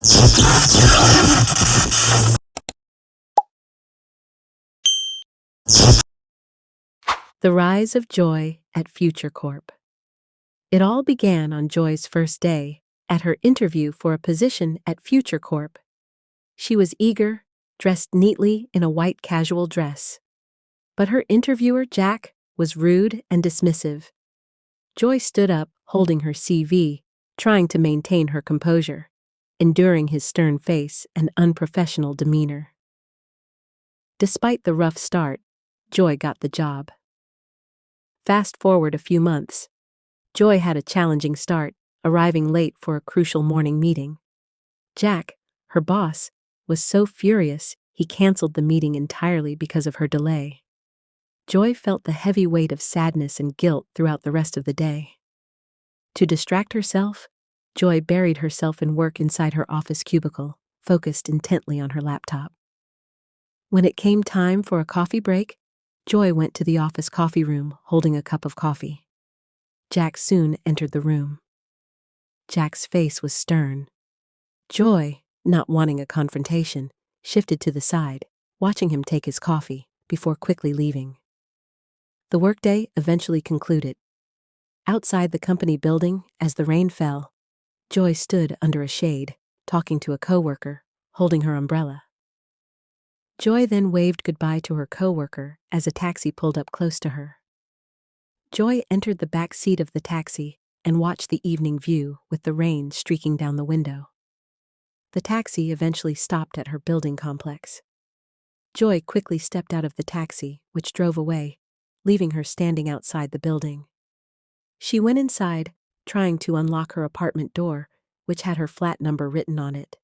The rise of Joy at Future Corp. It all began on Joy's first day, at her interview for a position at Future Corp. She was eager, dressed neatly in a white casual dress. But her interviewer, Jack, was rude and dismissive. Joy stood up, holding her CV, trying to maintain her composure, enduring his stern face and unprofessional demeanor. Despite the rough start, Joy got the job. Fast forward a few months. Joy had a challenging start, arriving late for a crucial morning meeting. Jack, her boss, was so furious he canceled the meeting entirely because of her delay. Joy felt the heavy weight of sadness and guilt throughout the rest of the day. To distract herself, Joy buried herself in work inside her office cubicle, focused intently on her laptop. When it came time for a coffee break, Joy went to the office coffee room holding a cup of coffee. Jack soon entered the room. Jack's face was stern. Joy, not wanting a confrontation, shifted to the side, watching him take his coffee before quickly leaving. The workday eventually concluded. Outside the company building, as the rain fell, Joy stood under a shade, talking to a coworker, holding her umbrella. Joy then waved goodbye to her coworker as a taxi pulled up close to her. Joy entered the back seat of the taxi and watched the evening view with the rain streaking down the window. The taxi eventually stopped at her building complex. Joy quickly stepped out of the taxi, which drove away, leaving her standing outside the building. She went inside, trying to unlock her apartment door, which had her flat number written on it.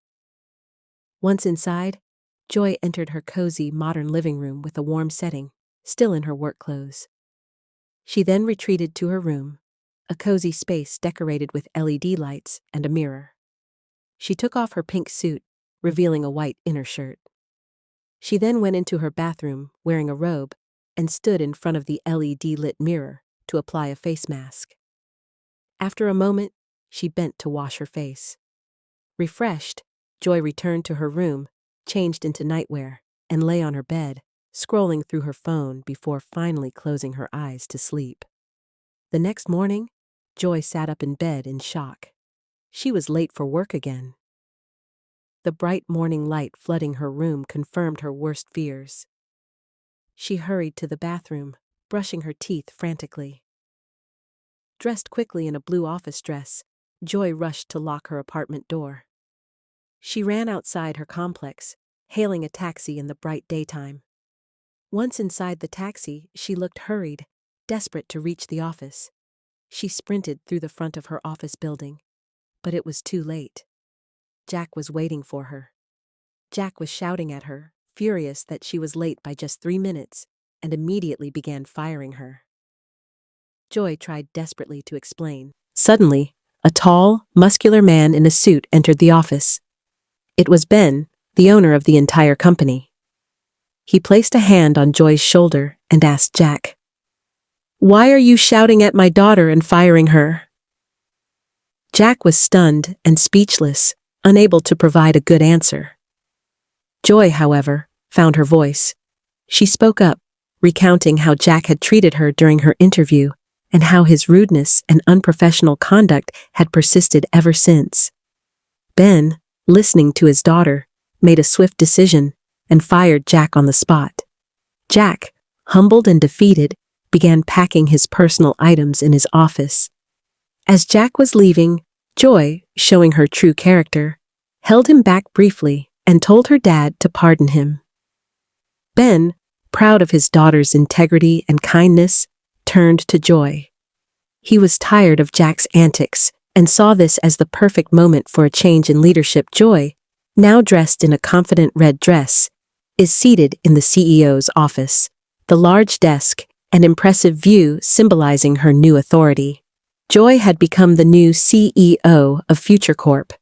Once inside, Joy entered her cozy, modern living room with a warm setting, still in her work clothes. She then retreated to her room, a cozy space decorated with LED lights and a mirror. She took off her pink suit, revealing a white inner shirt. She then went into her bathroom, wearing a robe, and stood in front of the LED-lit mirror to apply a face mask. After a moment, she bent to wash her face. Refreshed, Joy returned to her room, changed into nightwear, and lay on her bed, scrolling through her phone before finally closing her eyes to sleep. The next morning, Joy sat up in bed in shock. She was late for work again. The bright morning light flooding her room confirmed her worst fears. She hurried to the bathroom, brushing her teeth frantically. Dressed quickly in a blue office dress, Joy rushed to lock her apartment door. She ran outside her complex, hailing a taxi in the bright daytime. Once inside the taxi, she looked hurried, desperate to reach the office. She sprinted through the front of her office building, but it was too late. Jack was waiting for her. Jack was shouting at her, furious that she was late by just 3 minutes, and immediately began firing her. Joy tried desperately to explain. Suddenly, a tall, muscular man in a suit entered the office. It was Ben, the owner of the entire company. He placed a hand on Joy's shoulder and asked Jack, "Why are you shouting at my daughter and firing her?" Jack was stunned and speechless, unable to provide a good answer. Joy, however, found her voice. She spoke up, recounting how Jack had treated her during her interview and how his rudeness and unprofessional conduct had persisted ever since. Ben, listening to his daughter, made a swift decision and fired Jack on the spot. Jack, humbled and defeated, began packing his personal items in his office. As Jack was leaving, Joy, showing her true character, held him back briefly and told her dad to pardon him. Ben, proud of his daughter's integrity and kindness, turned to Joy. He was tired of Jack's antics and saw this as the perfect moment for a change in leadership. Joy, now dressed in a confident red dress, is seated in the CEO's office, the large desk and impressive view symbolizing her new authority. Joy had become the new CEO of Future Corp.